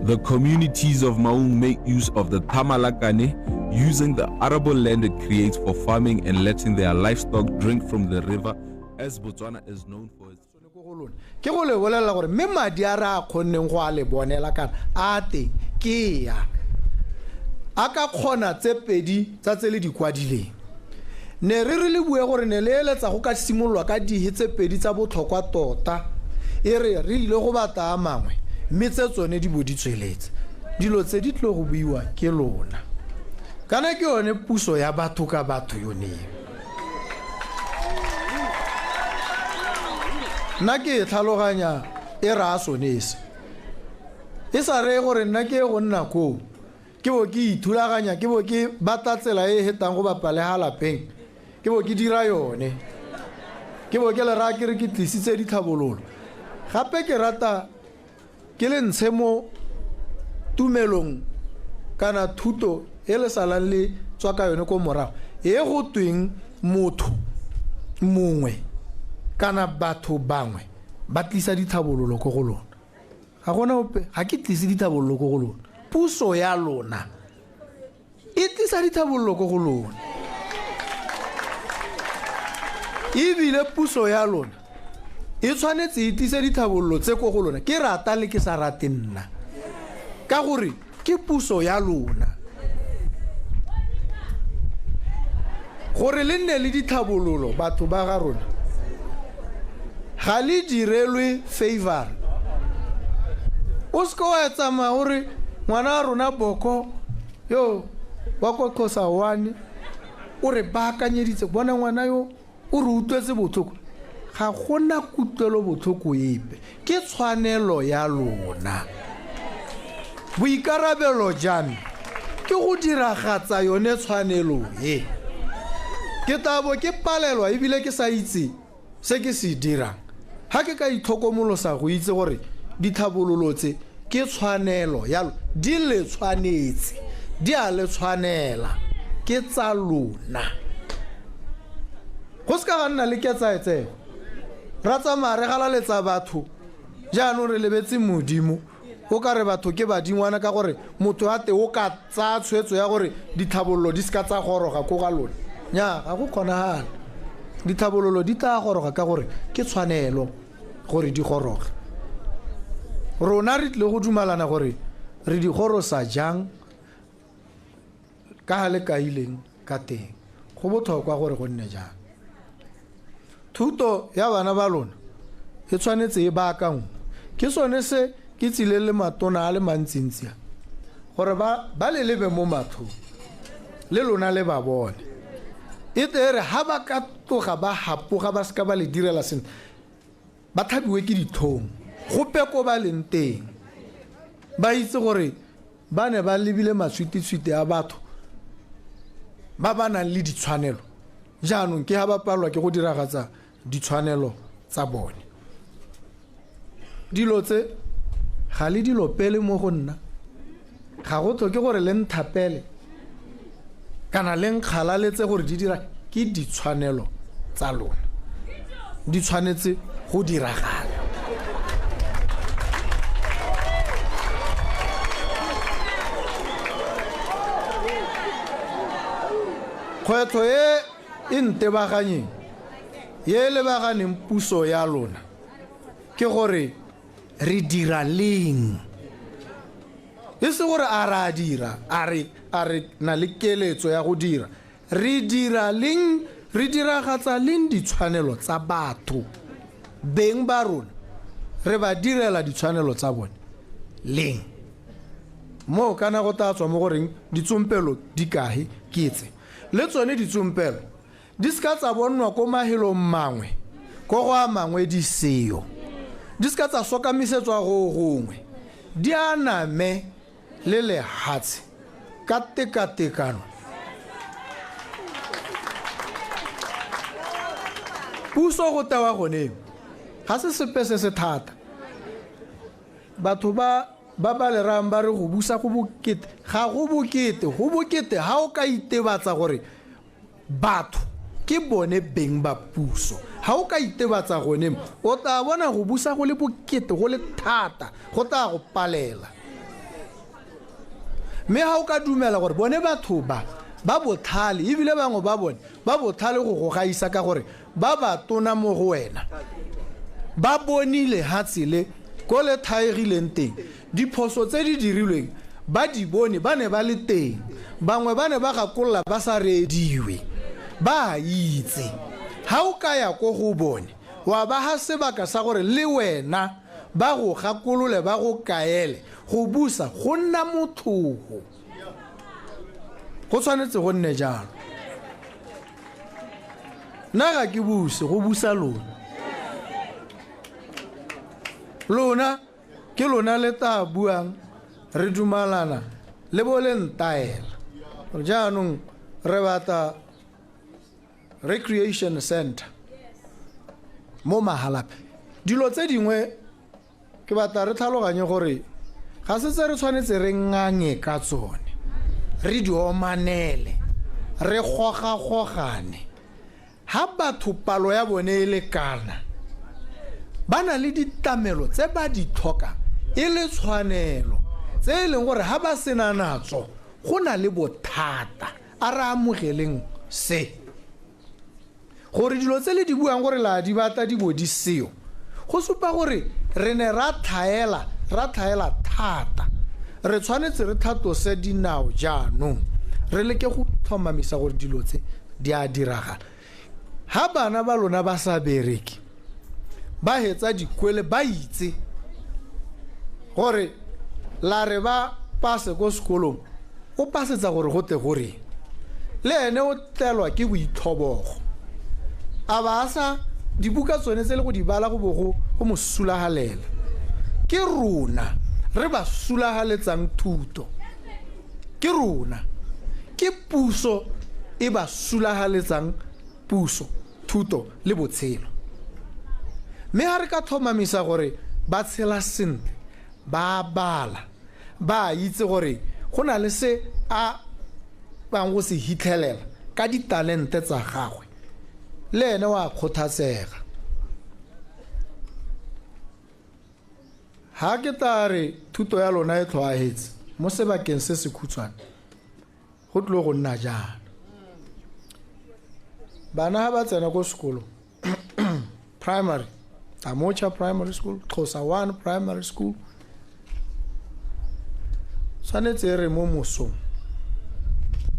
The communities of Maun make use of the Tamalakane, using the arable land it creates for farming and letting their livestock drink from the river, as Botswana is known for its... Ke go le bolela gore me madi a ra khonneng go a le bonela kana a teng ke ya aka khona tse pedi tsa tsele di kwadileng ne re le bue gore ne le eletsa go ka simolwa ka di tse pedi tsa botlhokwa tota e re ile go bata a mangwe mme tse tsone di boditsweletse dilo tse di tlo go buiwa ke lona kana ke yone puso ya batho ka batho yone nna ke tlhaloganya e ra sonese e sa re gore nna ke go nna ko ke bo ke ithulaganya ke bo ke batatsela e hetang go bapale halapeng ke bo ke dira yone ke bo ke le ra ke re ke tlisitse dithabololo gape ke rata ke le ntshe mo tumelong kana thuto e le salang le tswa ka yone ko morago e go tweng motho mongwe kana batho bangwe ba tlisa dithabololo go lona ga gona ope ga ke tlise dithabololo go lona puso ya lona e tlisa dithabololo go lona e bile puso ya lona e tshwanetse e tlise dithabololo tse go lona ke rata le ke sa rate nna ka gore ke puso ya lona gore le nne le dithabololo batho ba ga rona ga le direlwe favor o se wa tsama gore ngwana wa rona boko yo wa go khosa one o re ba kanyeditse bona ngwana yo o re utlwetse bothoko ga gona kutlwelo bothoko epe ke tshwanelo ya lona boikarabelo jang ke go diragatsa yone tshwanelo e ke tabo ke palelwa e bile ke sa itse se ke se dirang ha ke ka ithokomolosa go itse gore dithabololo tse ke tshwanelo ya di le tshwanetse di a le tshwanela ke tsa lona go se ka ga nna le ketsaetse ra tsamare gala letsa batho jaanong re lebetse modimo o ka re batho ke badingwana ka gore motho a te o ka tsa tshwetso ya gore dithabololo di ska tsa goroga ko ga lona nya ga go kgonagala dithabololo di tla goroga ka gore ke tshwanelo gore di goroga rona re tle go dumalana gore re di gorosa jang ka le kaileng ka teng go botlhokwa gore go nne jang thuto ya bana ba lona e tshwanetse e baakangwe ke sone se ke tsile le matona a le mantsintsia gore ba le lebe mo mathong le lona le ba bone e tere ha ba ka toga ba hapoga ba ska ba le direla sent ba thabiwe ke dithong gope ko ba leng teng ba itse gore ba ne ba lebile maswiti-switi a batho ba ba nang le ditshwanelo jaanong ke ha ba palwa ke go diragatsa ditshwanelo tsa bone dilo tse ga le dilo pele mo go nna ga go tlhoke gore le nthapele kana le nkgalaletse gore di dira ke ditshwanelo tsa lona di tshwanetse go diragala kgwetlho e ntebaganyeng ye lebaganeng puso ya lona ke gore re dira leng e se gore a ra dira a re na le keletso ya go dira re dira leng re diragatsa leng ditshwanelo tsa batho beng ba rona re ba direla ditshwanelo tsa bone leng mo kana go ta tswa mo goreng ditsompelo di kae ke tse le tsone ditsompelo di ska tsa bonwa ko mahelong mangwe ko go a mangwe di seo di ska tsa sokamisetswa go gongwe di aname le lehatse ka tekatekano puso go tewa gone ga se sepe se thata batho ba le rang ba re go busa go bokete ga go bokete ha o ka itebatsa gore batho ke bone beng ba puso ha o ka itebatsa gone o tla bona go busa go le bokete go le thata go tla go palela me ha o ka dumela gore bone batho ba bothale ebile bangwe ba bone ba bothale go gaisa ka gore ba tona mo go wena ba bonile ha tsile ko le thaegileng teng diphoso tse di dirilweng ba di bone ba ne ba le teng bangwe ba ne ba gakolola ba sa rediwe ba itse ha o ka ya ko go bone wa ba ha sebaka sa gore le wena ba go gakolole ba go kaele go busa go nna mothogo go tshwanetse go nne jalo nna ga ke buse go busa lona ke lona le ta buang re dumalana le bo le ntaela jaanong re bata recreation center mo Mahalape dilo tse dingwe ke bata re tlhaloganye gore ga se tse re tshwanetse re nganye ka tsone re di omanele re gogagogane ha batho palo ya bone le kana ba na le ditamelo tse ba di tlhoka e le tshwanelo tse e leng gore ha ba sena natso go na le bothata a re amogeleng se gore dilo tse le di buang gore la di bata di bodi seo go supa gore re ne ra thaela thata re tshwanetse re thatose dinao jaanong re leke go tlhomamisa gore dilo tse di a diragala ha bana ba lona ba sa bereke ba hetsa dikwele ba itse gore la re ba pase ko sekolong o pasetsa gore go te gore le ene o tlelwa ke boithobogo a ba sa dibuka tsone tse le go di bala go bogo go mosulagalela ke rona re ba sulagaletsang thuto ke rona ke puso e ba sulagaletsang puso thuto le botshelo me ha re ka thomamisa gore ba tshela sentle ba bala ba itse gore go na le se a bang go se hitlhelela ka ditalente tsa gagwe le ene wa khothatsega ha ke tare thuto ya lona e tlhoahetse mo sebakeng se se khutshwane go tlo go nna jana bana ba tsena go sekolo primary Amocha Primary School, Xhosa 1 Primary School. Tshwanetse re mo mosong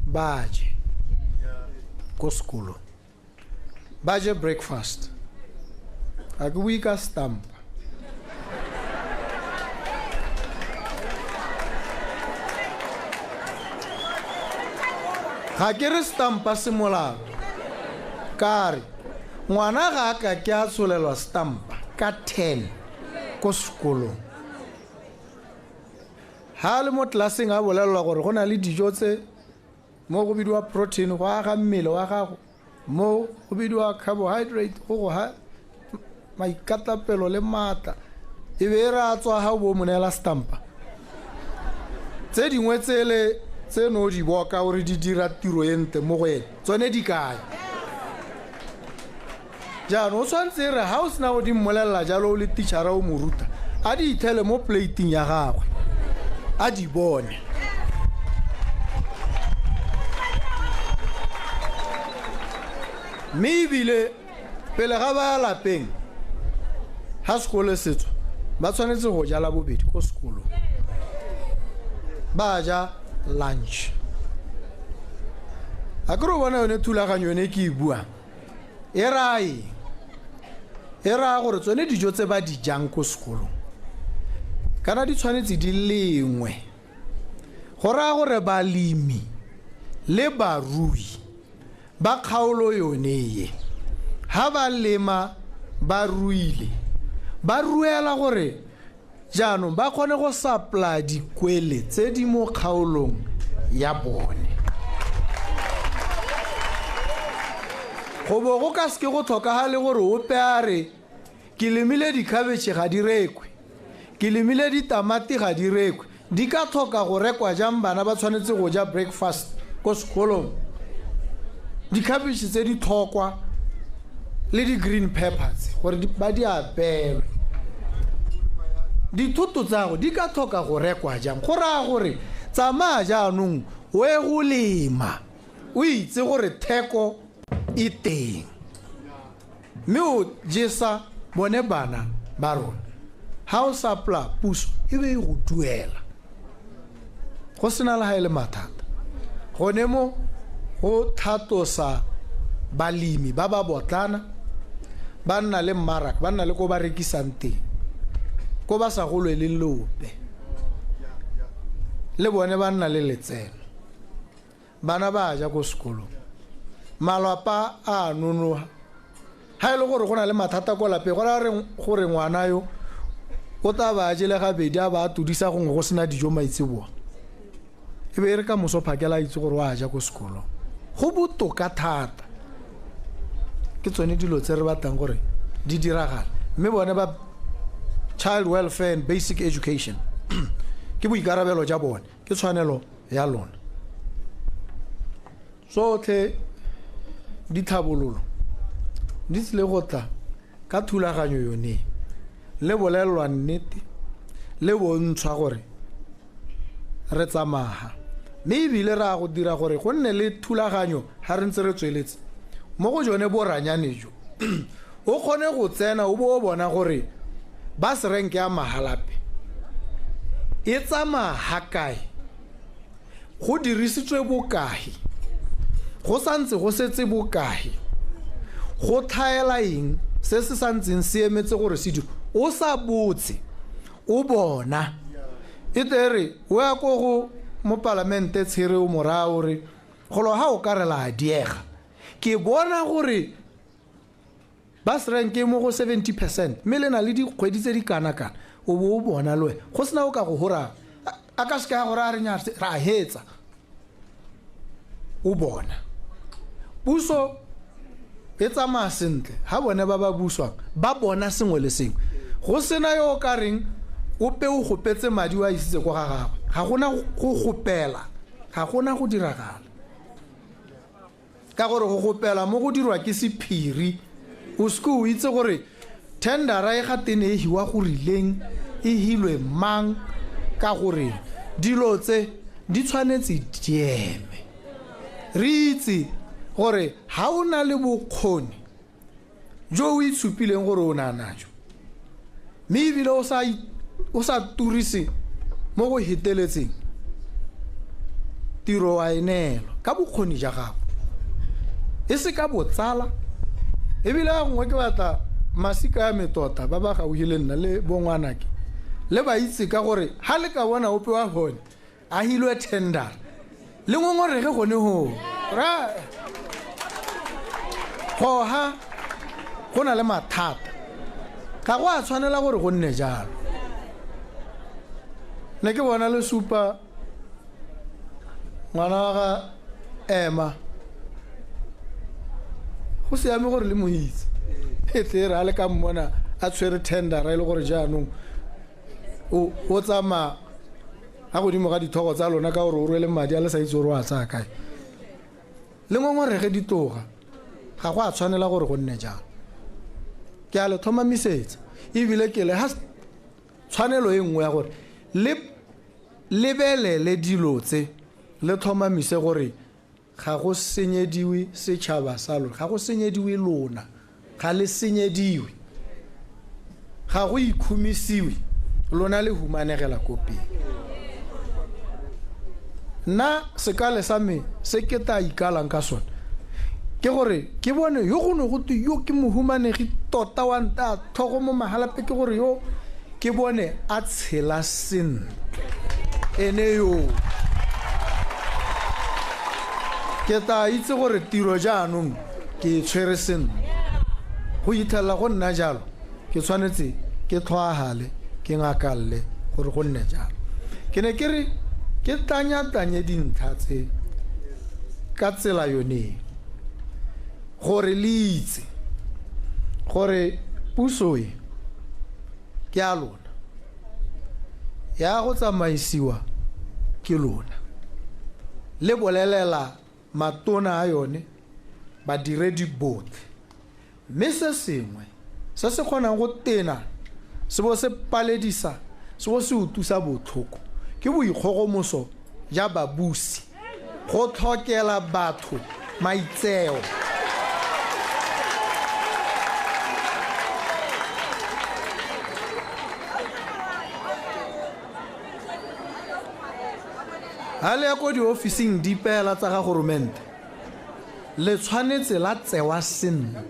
baje ko sekolo baje breakfast a ke buika stamp ga ke re stampa se molao kare ngwana ga ka ke a tsholelwa stampa ka 10 ko sekolong ha le mo tlaseng a bolelwa gore go na le dijo tse mo go bidwa protein go aga mmele wa gago mo go bidwa carbohydrate go ha maikatapelo le mata e be ra tswa ha bo monela stampa tse dingwe tsele tse no di boka gore di dira tiro yente mo go ene tsone di kae jano o tshwantse re ha o sena go di mmolelela jalo o le teachera o moruta a di ithele mo plating ya gagwe a di bone mme ebile pele ga ba lapeng ha sekolo setso ba tshwanetse go jala bobedi ko sekolong ba ja lunch a ke re bona yone thulaganyo yone ke e buang e raya gore tsone dijo tse ba di jang ko sekolong kana di tshwanetse di lengwe go raya gore balemi le barui ba kgaolo yone ye ha ba lema ba ruile ba ruela gore jaanong ba kgone go supply dikwele tse di mo kgaolong ya bone go bo go ka se go tlhokagale gore o peare ke lemile dikhabetšhe ga di rekwe ke lemile ditamati ga di rekwe di ka tlhoka go rekwa jang bana ba tshwanetse go ja breakfast ko sekolong dikhabetšhe tse di tlhokwa le di-green peppers gore ba di apelwe dithoto tsago di ka tlhoka go rekwa jang go raya gore tsamaya jaanong o e go lema o itse gore theko e teng mme o jesa bone bana ba rona ha o supply puso e be go duela go sena le ha ile mathata gone mo go thatosa balemi ba ba botlana ba nna le mmaraka ba nna le go ba rekisang teng ko ba sa go le lope le bone ba nna le letseno bana ba ja go sekolong malapa a nonoha ha ile gore go na le mathata ko lape go ra re gore ngwana yo o ta ba jele ga bedi a ba tudisa go sena dijo maitseboa e be re ka moso phakela itse gore wa ja go sekolong go botoka thata ke tsone dilo tse re batlang gore di diragala mme bone ba child welfare and basic education ke boikarabelo ja bone ke tshwanelo ya lona sotlhe dithabololo di tsile go tla ka thulaganyo yone le bolelwa nnete le bontshwa gore re tsamaha mme ebile ra go dira gore go nne le thulaganyo ha re ntse re tsweletse mo go jone bo ranyanejo o kgone go tsena o bo bona gore ba se renke ya mahalape e tsamaha kae go dirisitswe bokae go santse go setse bokae go thaela eng se se santseng se emetse gore se di o sa botse o bona e tere o ya go go mo parlamente tshire o morao re golo ha o ka re la diega ke bona gore ba se renke mo go 70% mme le na le dikgwedi tse di kana-kana o bo o bona le go sena o ka go hora a ka se ka gore a re nya ra hetsa o bona puso e tsamaya sentle ha bone ba ba buswang ba bona sengwe le sengwe go sena yo o ka reng o pe o gopetse madi wa isitse go ga gagwe ga gona go gopela ga gona go diragala ka gore go gopela mo go dirwa ke sephiri o se o itse gore tendera e gatene e hiwa go rileng e hilwe mang ka gore dilo tse di tshwanetse dieme re itse gore ha o na le bokgoni jo o itshupileng gore o na najo mme ebile o sa turise mo go heteletseng tiro wa enelo ka bokgoni ja gago e se ka botsala ebile a ngwe ke batla masika ya metota ba ba gauhile nna le bongwanake le ba itse ka gore ha le ka bona ope wa bone a hilwe tender le ngongorege gone ho ra go ha go na le mathata ka go a tshwanela gore go nne jalo ne ke bona le supa ngwana wa ga Emma go se ame gore le moitse e tle ra le ka mmona a tshwere tender ra ile gore jaanong o tsama a godimo ga dithogo tsa lona ka gore o rwele madi a le sa itse gore wa tsa kae le ngongorege ditoga ga go a tshwanela gore go nne jalo ke a le thomamisetsa ebile ke le ha tshwanelo e nngwe ya gore lebelele dilo tse le thomamise gore ga go senyediwe setšhaba sa lona ga go senyediwe lona ga le senyediwe ga go ikhumisiwe lona le humanegela kopeng nna sekale sa me se ke ta ikalang ka sona ke gore ke bone yo go no go te yo ke mohumanegi tota wa nta thogo mo mahalape ke gore yo ke bone a tshela sentle ene yo ke ta itse gore tiro jaanong ke tshwere sentle go ithella go nna jalo ke tshwanetse ke tlhoagale ke ngakalle gore go nne jalo ke ne ke re ke tanye dintlha tse ka tsela yone gore le itse gore puso e ke a lona ya go tsamaisiwa ke lona le bolelela matona a yone badiredi botlhe mme se sengwe se se kgonang go tena se bo se paledisa se bo se utusa botlhoko ke boikgogomoso ja babusi go tlhokela batho maitseo ha le ya ko diofising di pela tsa ga goromente le tshwanetse la tsewa sentle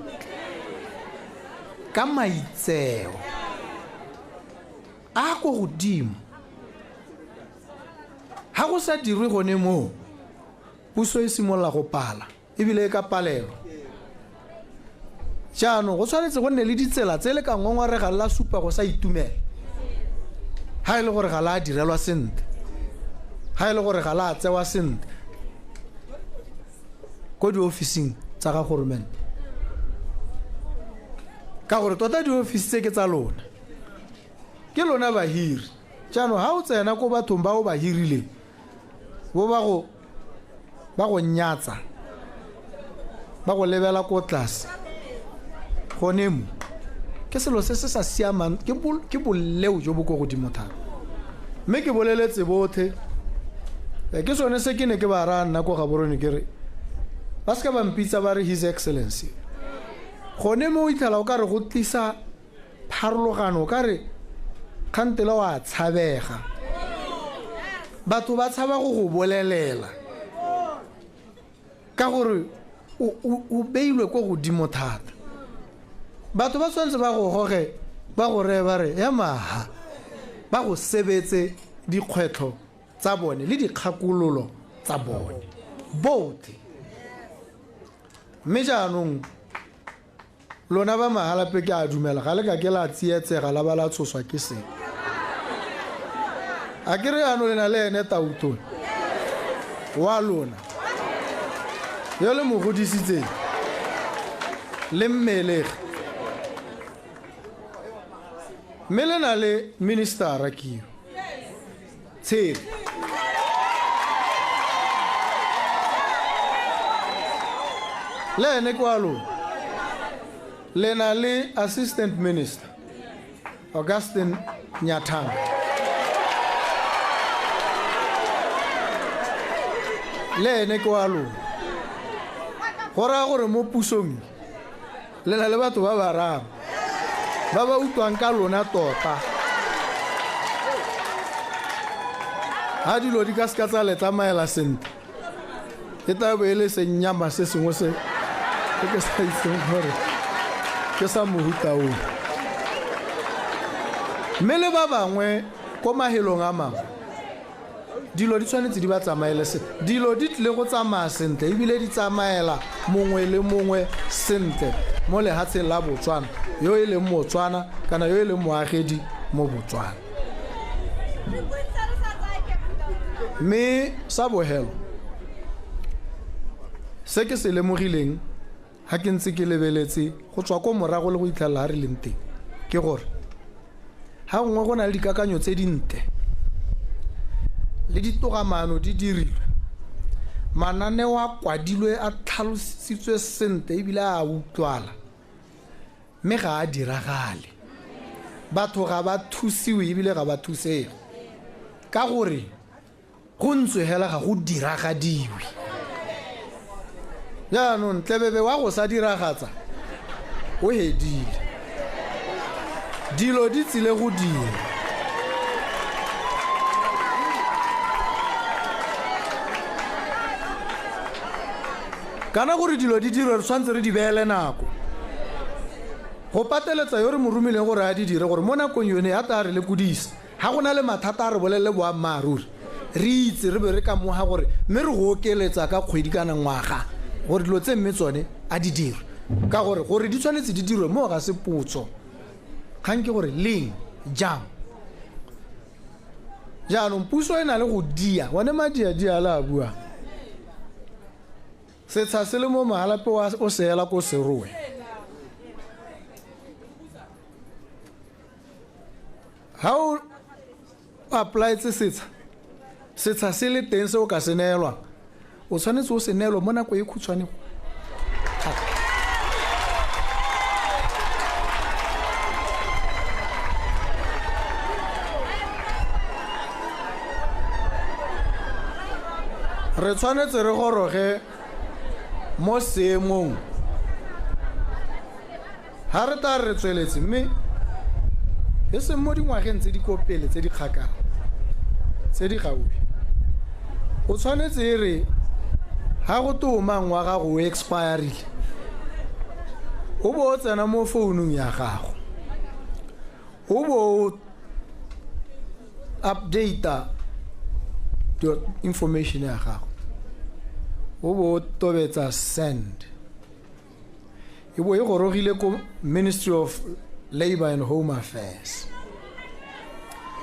ka maitseo a go godimo ha go sa dirwe gone mo puso e simolla go pala ebile ka palelo jaanong go tshwanetse go nne le ditsela tse le ka ngongorega la supa go sa itumela ha ile gore ga la direlwa sentle ha ile gore ga la tsewa sentle ko diofising tsa ga goromente ka gore tota diofisi tse ke tsa lona ke lona bahiri jaanong ha o tsena ko bathong ba o ba hirile bo ba go nyatsa ba go lebela ko tlase gone mo ke selo se se sa siamang ke boleo jo bo go godimo thata mme ke boleletse bothe ke sone se ke ne ke ba ra nna ko ga borone ke re ba ska ba mpitsa ba re his excellency gone mo o itlhala o ka re go tlisa pharologano o ka re kgantela wa tshabega batho ba tshaba go go bolelela ka gore o beilwe ko godimo thata batho ba tshwanetse ba go goge ba go reye ba re ya maha ba go sebetse dikgwetlho tsa bone le dikgakololo tsa bone botlhe mme jaanong lona ba mahalape ke a dumela ga le ka ke la tsietsega la ba la tshoswa ke se a ke re ano le na le ene tautone wa lona yo le mo godisitseng le mmelege mme le na le ministera keo tshedi le ene kwa lona le na le assistant minister Augustine Nyathanga le ene kwa lona go raya gore mo pusong le na le batho ba bararo ba ba utlwang ka lona tota ha dilo di ka ska tsa le tsamaela sentle e tla bo e le senyama se sengwe se ke sa itseng gore ke sa mohuta o mme le ba bangwe ko mahelong a mangwe dilo di tshwanetse di ba tsamaele sentle dilo di tle go tsamaya sentle ebile di tsamaela mongwe le mongwe sentle mo lehatsheng la Botswana yo e leng Motswana kana yo e leng moagedi mo Botswana mme sa bohelo se ke se lemogileng ha ke ntse ke lebeletse go tswa ko morago le go itlhalla ha re leng teng ke gore ha ngwe go na le dikakanyo tse dintle le ditogamano di dirilwe mananeo a kwadilwe a tlhalositswe sentle ebile a utlwala mme ga a diragale batho ga ba thusiwe ebile ga ba thusega ka gore go ntswe hela ga go diragadiwe jaanong tlebebe wa go sa diragatsa o hedile dilo di tsile go dira kana gore dilo di dirwe re tshwantse re di beele nako go pateletsa yo re mo romileng gore a di dire gore mo nakong yone ya ta re le kudisa ha go na le mathata a re bolelle boammaaruri re itse re be re ka moga gore mme re go okeletsa ka kgwedi kana ngwaga gore dilo tse mme tsone a di dire ka gore di tshwanetse di dirwe mo ga se potso kgang ke gore leng jang jaanong puso e na le go dia one madia la bua setsha se le mo magalape o seela ko serowe ha o apply tse setsha se le teng se o ka se neelwa o tshwanetse o se neelwa mo nako e khutshwane re tshwanetse re goroge mo seemong ha re ta re tsweletse mme e se mo dingwageng tse di kopele tse di kgakala tse di gaufi o tshwanetse re ha go toma ngwaga go expireile o bo tsena mo founung ya gago o bo update your information ya gago o bo tobetsa send e bo e gorogile ko Ministry of Labor and Home Affairs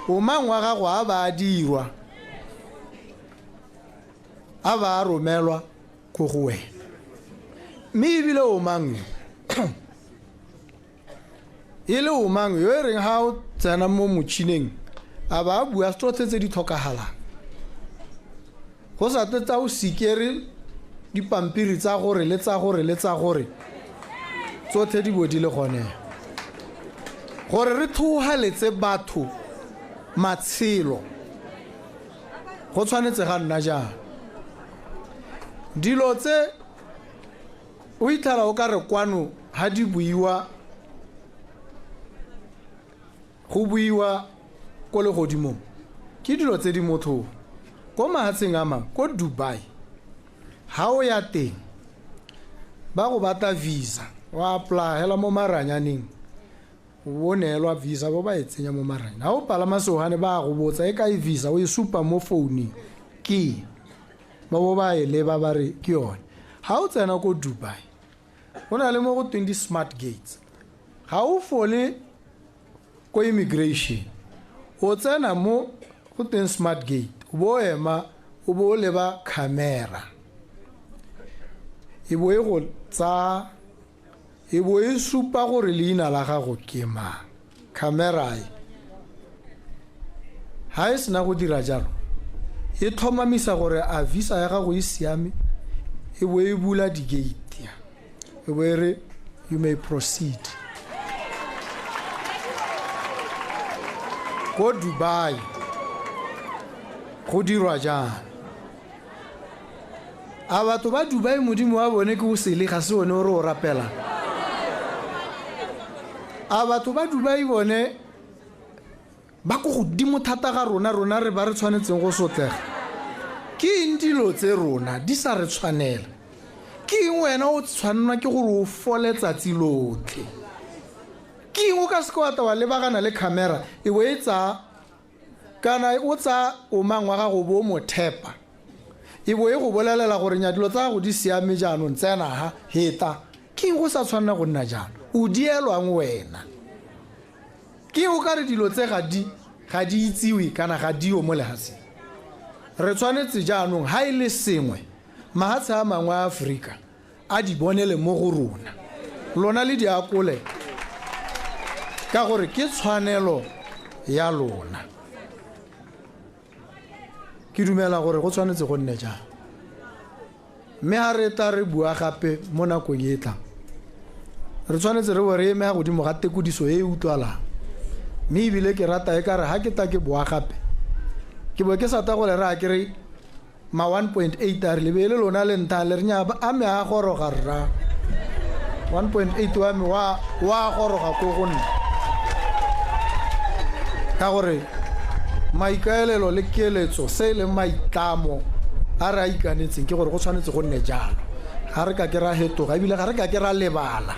o mangwa gago a ba dirwa a ba romelwa go go wena mme ebile o mang ile o mang yo reng ha o tsena mo motšhineng a ba bua tse di tlhokagalang go sa teta o sikere dipampiri tsa gore le tsa gore tsotlhe di bodile gone gore re thuhaletse batho matshelo go tshwanetse ga nna jang dilo tse o ithala o ka re kwano ha di buiwa go buiwa ko le godimo ke dilo tse di motho ko mahatsheng a mang ko Dubai ha o ya teng ba go bata visa wa apply hela mo maranyaneng o neelwa visa bo ba etsenya mo maranya ha o palama sohane ba go botsa e ka e visa o e supa mo phone ke ba bo ba e leba ba re ke yone ha o tsena ko Dubai go na le mo go 20 smart gates ha o fole ko immigration o tsena mo go 10 smart gate bo ema o bo leba camera e bo e go tsa e bo e supa gore leina la gago ke mang camera ha e sena go dira jalo e thomamisa gore a visa ya gago e siame e bo e bula di gate e bo e re you may proceed go Dubai go dirwa jang a batho ba Dubai modimo wa bone ke o sele ga se one o re o rapela a batho ba Dubai bone ba go godimo thata ga rona re ba re tshwanetseng go sotlega ke indilo tse rona di sa re tshwanela ke wena o tshwanna ke gore o fole tsatsi lotlhe ke o ka se kwa tawa le bagana le camera e bo etsa kana o tsa o mangwa ga go bo mo thepa e bo e go bolelela gore nya dilo tsa go di siame jaanong tsena ha heta ke go sa tshwanna go nna jalo o dielwang wena ke o ka re dilo tse ga di itsiwe kana ga dio mo lehase re tshwanetse jaanong ha ile sengwe mahatshe a mangwe a Afrika a di bonele mo go rona lona le diakole ka gore ke tshwanelo ya lona ke dumela gore go tshwanetse go nne jang mme ha re ta re bua gape mo nakong e tlang re tshwanetse re bore eme ga godimo ga tekodiso e utlwalang mme ebile ke rata e ka re ha ke ta ke bua gape ke bo ke sa ta go le ra ke re ma 1.8 a re lebele lona le ntha le re nya a me a goroga rra 1.8 wa me wa goroga ko go nna ka gore maikaelelo le keletso se le maitlamo a re a ikanetseng ke gore go tshwanetse go nne jalo ga re ka ke ra hetoga ebile ga re ka ke ra lebala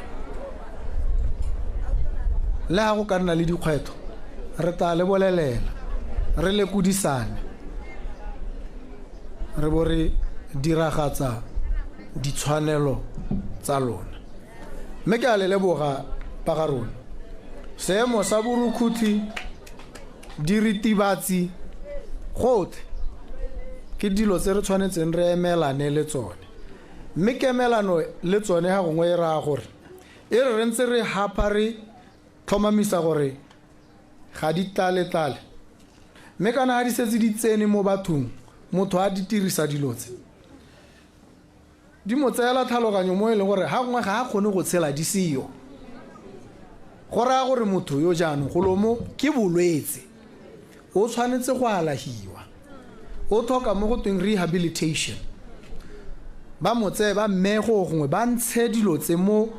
le ha go ka nna le dikgwetho re ta le bolelela re le kudisane re bo re diragatsa ditshwanelo tsa lona mme ke a le leboga pa ga rona seemo sa borukhutlhi diritibatsi gotlhe ke dilo tse re tshwanetseng re emelane le tsone mme kemelano le tsone ga gongwe e raya gore e re ntse re hapa re tlhomamisa gore ga di tlale mme kana ga di setse di tsene mo bathong motho a di dirisa dilo tse di mo tseela tlhaloganyo mo e leng gore ga gongwe ga a kgone go tshela di seyo go raya gore motho yo jaanong go lomo ke bolwetse o tshwanetse go alahiwa o tlhoka mo go tweng rehabilitation ba mo tseye ba mmego gongwe ba ntshe dilo tse mo